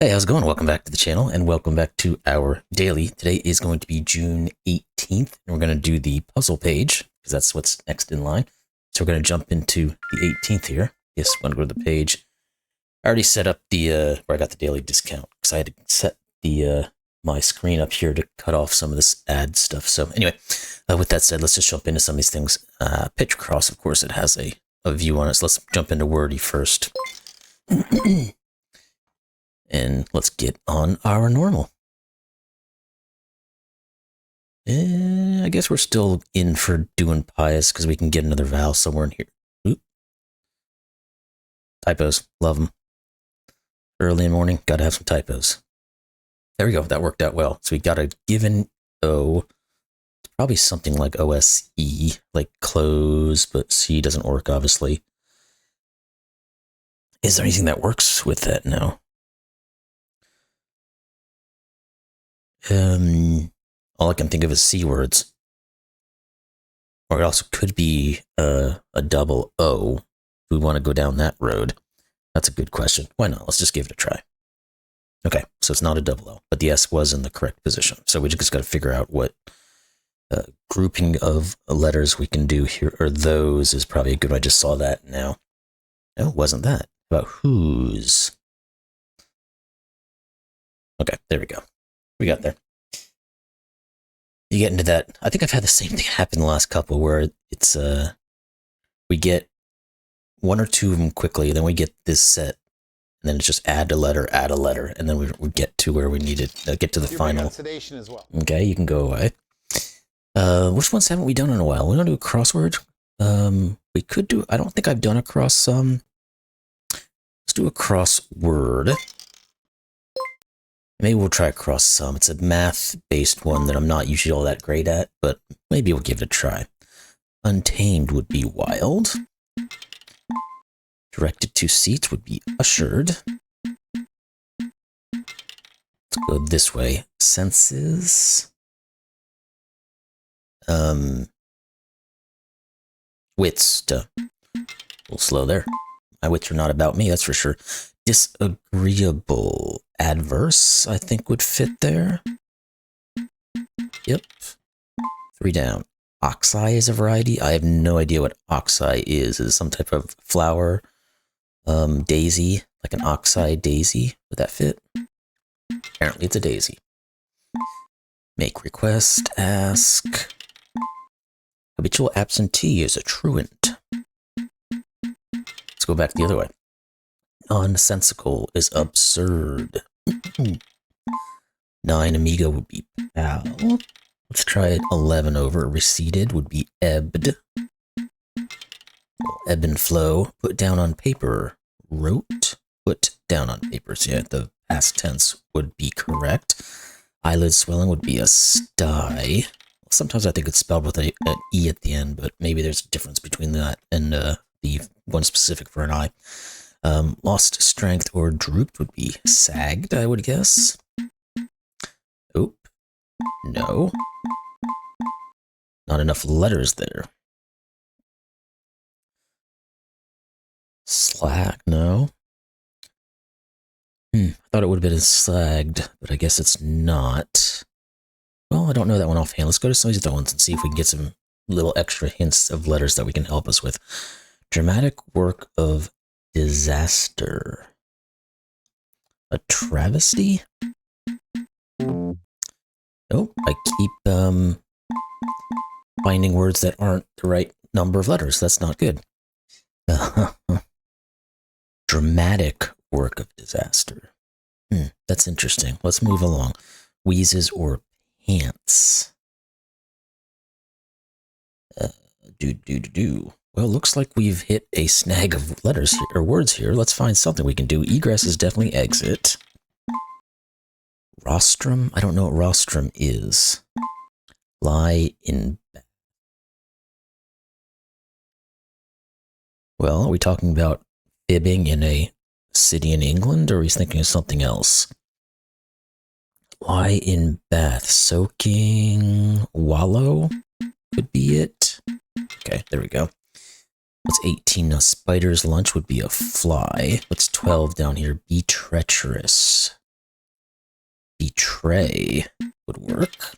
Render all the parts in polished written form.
Hey, how's it going? Welcome back to the channel and welcome back to our daily. Today is going to be June 18th and we're going to do the puzzle page because that's what's next in line. So we're going to jump into the 18th here. Yes, I'm going to go to the page. I already set up the, where I got the daily discount because I had to set the, my screen up here to cut off some of this ad stuff. So anyway, with that said, let's just jump into some of these things. Picture Cross, of course, it has a view on it. So let's jump into Wordy first. And let's get on our normal. I guess we're still in for doing pious because we can get another vowel somewhere in here. Oop. Typos, love them. Early in the morning, gotta have some typos. There we go, that worked out well. So we got a given O. It's probably something like OSE, like close, but C doesn't work, obviously. Is there anything that works with that? No. All I can think of is C words. Or it also could be a double O. If we want to go down that road. That's a good question. Why not? Let's just give it a try. Okay, so it's not a double O, but the S was in the correct position. So we just got to figure out what grouping of letters we can do here, or those is probably a good one. I just saw that now. No, it wasn't that. About whose? Okay, there we go. We got there. You get into that. I think I've had the same thing happen the last couple where it's, we get one or two of them quickly, then we get this set, and then it's just add a letter, and then we get to where we needed to get to the final. As well. Okay, you can go away. Which ones haven't we done in a while? We want to do a crossword. We could do, I don't think I've done a cross, let's do a crossword. Maybe we'll try cross sum. It's a math-based one that I'm not usually all that great at, but maybe we'll give it a try. Untamed would be wild. Directed to seats would be ushered. Let's go this way. Senses. Wits. A little slow there. My wits are not about me, that's for sure. Disagreeable. Adverse, I think, would fit there. Yep. 3 down. Oxeye is a variety. I have no idea what oxeye is. Is it some type of flower? Daisy, like an oxeye daisy. Would that fit? Apparently it's a daisy. Make request, ask. Habitual absentee is a truant. Let's go back the other way. Nonsensical is absurd. 9 amigo would be pal. Let's try it. 11 over. Receded would be ebbed. Ebb and flow. Put down on paper. Wrote. Put down on paper. So yeah, the past tense would be correct. Eyelid swelling would be a sty. Sometimes I think it's spelled with an E at the end, but maybe there's a difference between that and the one specific for an I. Lost strength or drooped would be sagged, I would guess. Oop. No. Not enough letters there. Slack, no. I thought it would have been sagged, but I guess it's not. Well, I don't know that one offhand. Let's go to some of these other ones and see if we can get some little extra hints of letters that we can help us with. Dramatic work of disaster. A travesty? Oh, I keep finding words that aren't the right number of letters. That's not good. Dramatic work of disaster. That's interesting. Let's move along. Wheezes or pants. Well, looks like we've hit a snag of letters here, or words here. Let's find something we can do. Egress is definitely exit. Rostrum? I don't know what rostrum is. Lie in bed. Well, are we talking about fibbing in a city in England, or are we thinking of something else? Lie in bath. Soaking. Wallow could be it. Okay, there we go. What's 18? A spider's lunch would be a fly. What's 12 down here? Be treacherous. betray would work.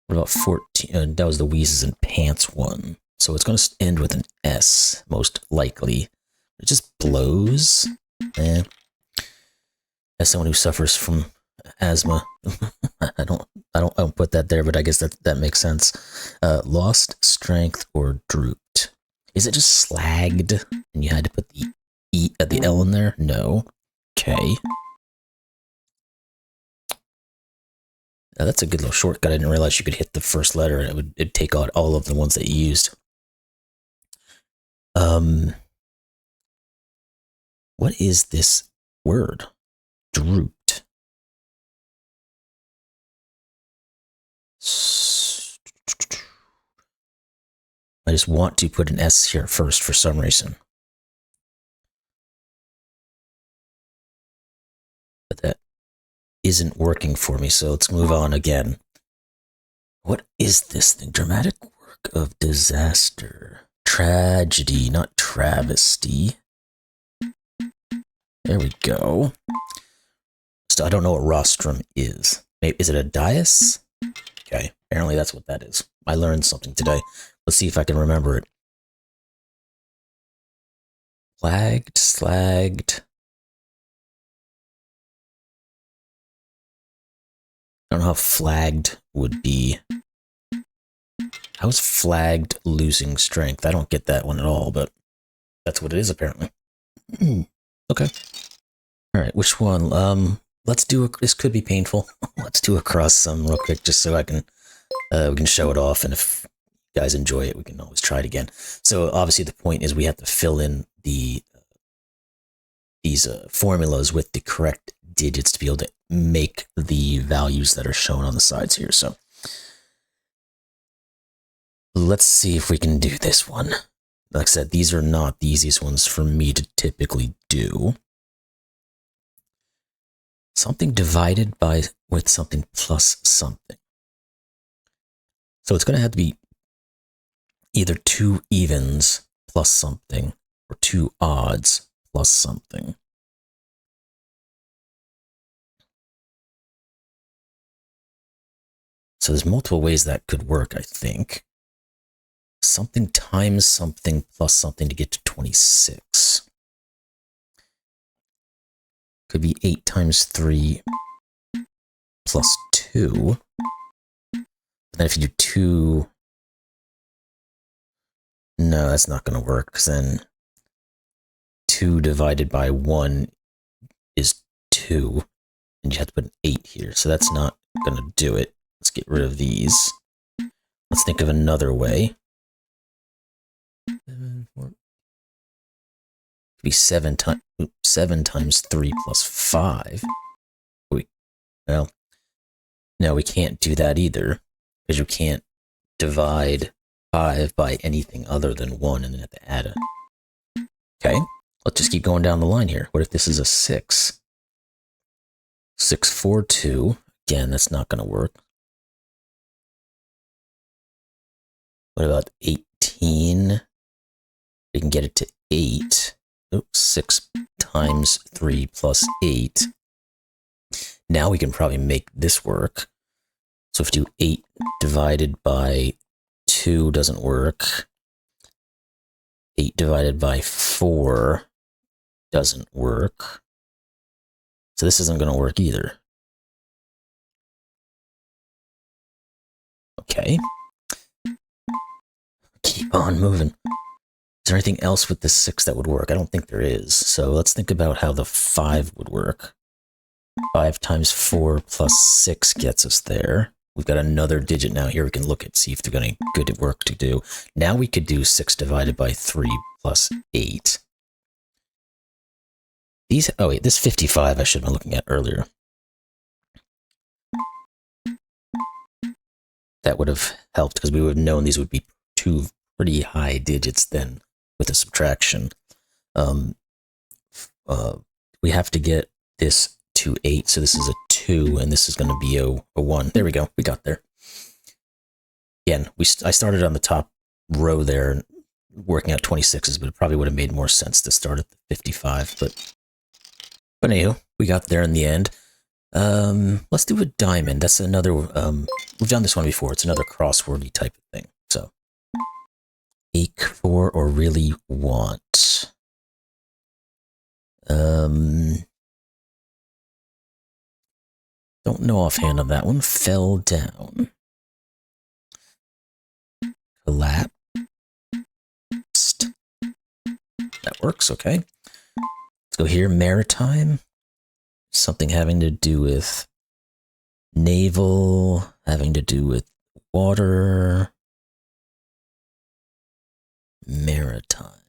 What about 14? That was the Wheezes and Pants one. So it's going to end with an S, most likely. It just blows. As someone who suffers from asthma, I don't put that there, but I guess that makes sense. Lost strength or drooped. Is it just slagged? And you had to put the L in there? No. Okay. That's a good little shortcut. I didn't realize you could hit the first letter and it'd take out all of the ones that you used. What is this word? Drooped. I just want to put an S here first for some reason. But that isn't working for me, so let's move on again. What is this thing? Dramatic work of disaster. Tragedy, not travesty. There we go. So I don't know what rostrum is. Maybe, is it a dais? Okay, apparently that's what that is. I learned something today. Let's see if I can remember it. Flagged, slagged. I don't know how flagged would be. How is flagged losing strength? I don't get that one at all, but that's what it is apparently. Okay. All right, which one? Let's do this could be painful. Let's do a cross sum real quick just so I can we can show it off, and if you guys enjoy it, we can always try it again. So obviously the point is we have to fill in these formulas with the correct digits to be able to make the values that are shown on the sides here. So let's see if we can do this one. Like I said, these are not the easiest ones for me to typically do. Something divided with something plus something. So it's going to have to be either two evens plus something or two odds plus something. So there's multiple ways that could work, I think. Something times something plus something to get to 26. Could be 8 times 3 plus 2. And then if you do 2... No, that's not going to work, because then 2 divided by 1 is 2. And you have to put an 8 here, so that's not going to do it. Let's get rid of these. Let's think of another way. Could be 7 times 3 plus 5. Well, no, we can't do that either, because you can't divide 5 by anything other than 1 and then have to add a... Okay, let's just keep going down the line here. What if this is a 6? 6, 4, 2. Again, that's not going to work. What about 18? We can get it to 8. Oops, 6 times 3 plus 8. Now we can probably make this work. So if you do 8 divided by 2 doesn't work. 8 divided by 4 doesn't work. So this isn't going to work either. Okay. Keep on moving. Is there anything else with the 6 that would work? I don't think there is. So let's think about how the 5 would work. 5 times 4 plus 6 gets us there. We've got another digit now here we can look at, see if they've got any good work to do. Now we could do 6 divided by 3 plus 8. These, oh wait, this 55 I should have been looking at earlier. That would have helped, because we would have known these would be 2 pretty high digits then with a subtraction. We have to get this to 8, so this is a 2, and this is going to be a 1. There we go, we got there. Again, I started on the top row there, working out 26s, but it probably would have made more sense to start at the 55. But anywho, we got there in the end. Let's do a diamond. That's another, we've done this one before. It's another crosswordy type of thing. So, ache for or really want. Don't know offhand on that one. Fell down. Collapsed. That works, okay. Let's go here. Maritime. Something having to do with naval, having to do with water. Maritime.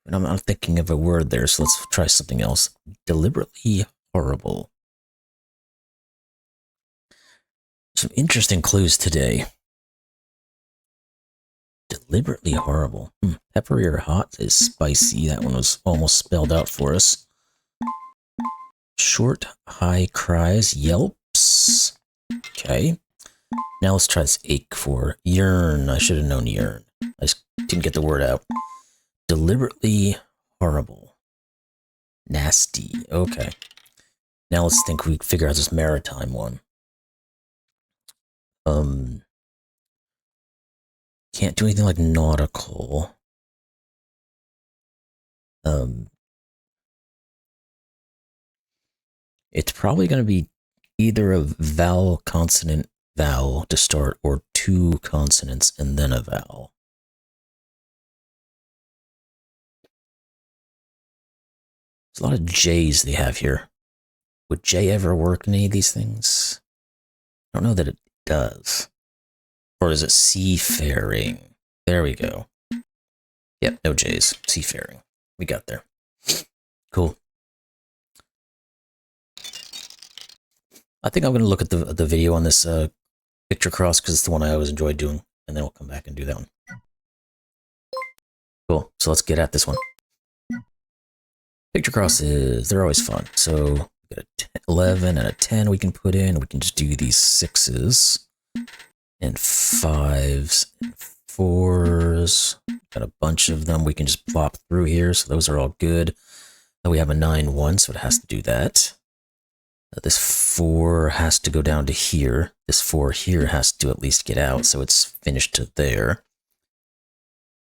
And I'm thinking of a word there, so let's try something else. Deliberately horrible. Some interesting clues today. Deliberately horrible. Peppery or hot is spicy. That one was almost spelled out for us. Short, high cries, yelps. Okay. Now let's try this ache for. Yearn. I should have known yearn. I just didn't get the word out. Deliberately horrible. Nasty. Okay. Now let's think we figure out this maritime one. Can't do anything like nautical. It's probably going to be either a vowel, consonant, vowel to start, or two consonants and then a vowel. There's a lot of J's they have here. Would J ever work in any of these things? I don't know that it does. Or is it seafaring? There we go. Yep, no J's. Seafaring. We got there. Cool. I think I'm going to look at the video on this picture cross because it's the one I always enjoy doing, and then we'll come back and do that one. Cool. So let's get at this one. Picture crosses, they're always fun. So we got a 11 and a 10 we can put in. We can just do these 6s and 5s and 4s. Got a bunch of them we can just plop through here. So those are all good. Now we have a 9-1, so it has to do that. This 4 has to go down to here. This 4 here has to at least get out, so it's finished to there.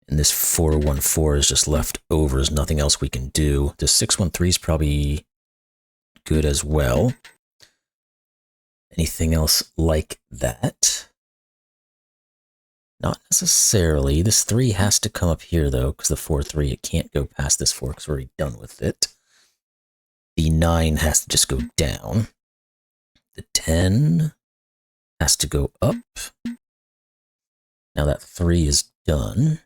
And this 414 is just left over. There's nothing else we can do. The 613 is probably good as well. Anything else like that? Not necessarily. This 3 has to come up here, though, because the 4-3, it can't go past this 4 because we're already done with it. The 9 has to just go down. The 10 has to go up. Now that 3 is done.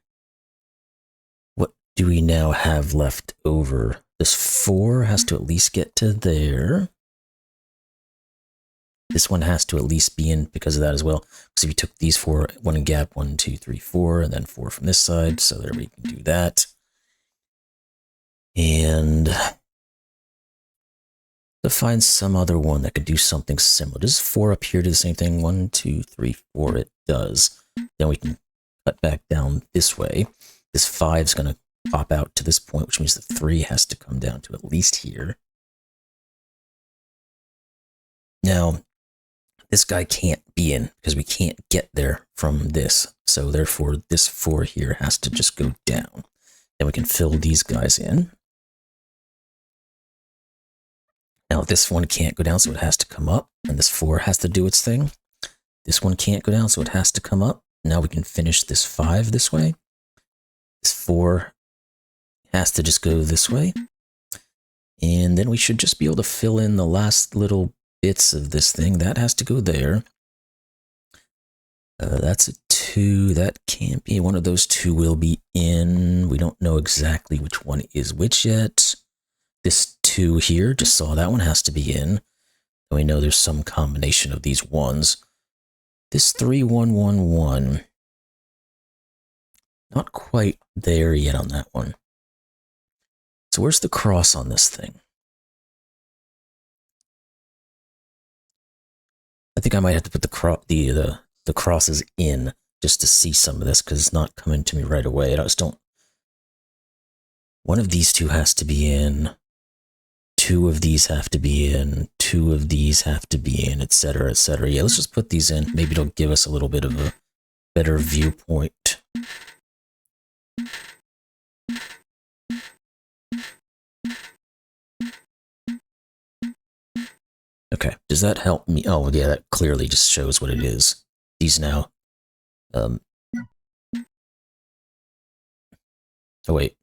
What do we now have left over? This 4 has to at least get to there. This one has to at least be in because of that as well. Because if you took these 4, one in gap, 1, 2, 3, 4, and then 4 from this side. So there we can do that. And to find some other one that could do something similar. Does 4 up here do the same thing? 1, 2, 3, 4, it does. Then we can cut back down this way. This 5 is going to pop out to this point, which means the 3 has to come down to at least here. Now, this guy can't be in because we can't get there from this. So therefore, this 4 here has to just go down. Then we can fill these guys in. Now, this one can't go down, so it has to come up. And this 4 has to do its thing. This one can't go down, so it has to come up. Now we can finish this 5 this way. This 4 has to just go this way. And then we should just be able to fill in the last little bits of this thing. That has to go there. That's a 2. That can't be. One of those 2 will be in. We don't know exactly which one is which yet. This 2 here, just saw that one has to be in. And we know there's some combination of these ones. This 3, 1, 1, 1. Not quite there yet on that one. So where's the cross on this thing? I think I might have to put the crosses in just to see some of this because it's not coming to me right away. I just don't. One of these two has to be in. Two of these have to be in. Two of these have to be in, etc., etc. Yeah, let's just put these in. Maybe it'll give us a little bit of a better viewpoint. Okay, does that help me? Oh, yeah, that clearly just shows what it is. These now. Oh, wait.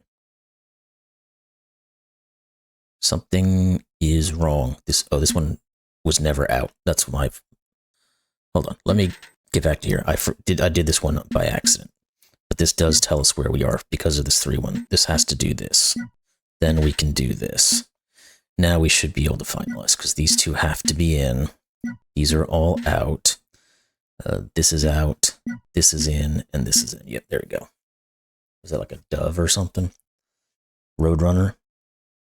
Something is wrong. This one was never out. That's my... Hold on, let me get back to here. I did this one by accident. But this does tell us where we are because of this 3-1. This has to do this. Then we can do this. Now we should be able to finalize, because these two have to be in. These are all out. This is out. This is in, and this is in. Yep, there we go. Is that like a dove or something? Roadrunner.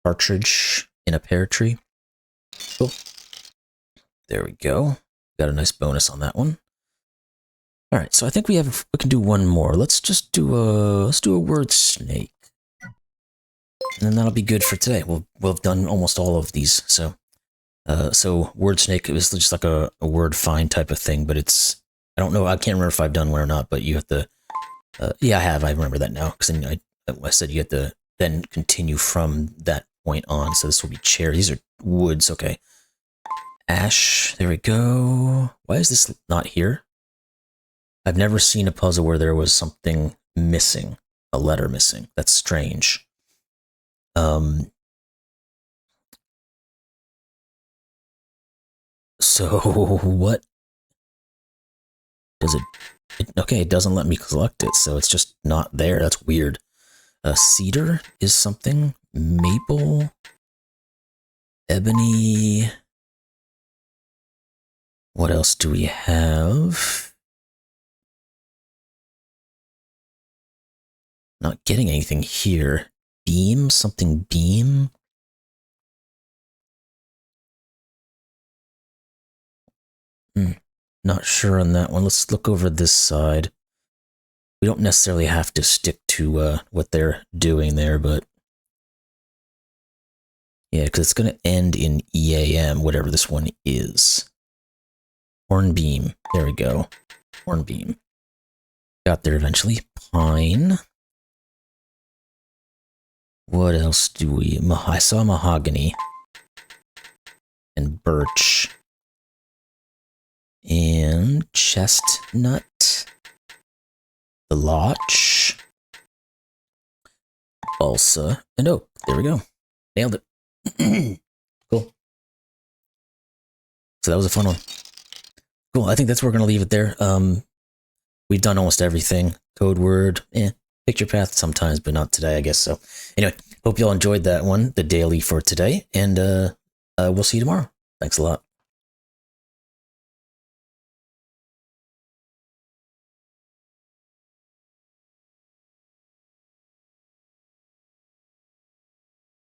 Partridge in a pear tree. Cool. There we go. Got a nice bonus on that one. All right, so I think we can do one more. Let's just do a word snake. And then that'll be good for today. We'll have done almost all of these. So word snake is just like a word find type of thing, but it's, I don't know, I can't remember if I've done one or not, but you have to, yeah, I remember that now, because then I said you have to then continue from that point on. So this will be chair. These are woods, okay. Ash, there we go. Why is this not here? I've never seen a puzzle where there was something missing, a letter missing. That's strange. So what does it okay, it doesn't let me collect it, so it's just not there. That's weird. Cedar is something. Maple. Ebony. What else do we have? Not getting anything here. Beam, something beam. Not sure on that one. Let's look over this side. We don't necessarily have to stick to what they're doing there, but yeah, because it's going to end in EAM, whatever this one is. Hornbeam. There we go. Hornbeam. Got there eventually. Pine. What else do we... I saw mahogany. And birch. And chestnut. The larch. Balsa. And oak. There we go. Nailed it. Cool. So that was a fun one. Cool. I think that's where we're going to leave it there. We've done almost everything. Code word. Picture path sometimes, but not today, I guess. So anyway, hope you all enjoyed that one, the daily for today. And we'll see you tomorrow. Thanks a lot.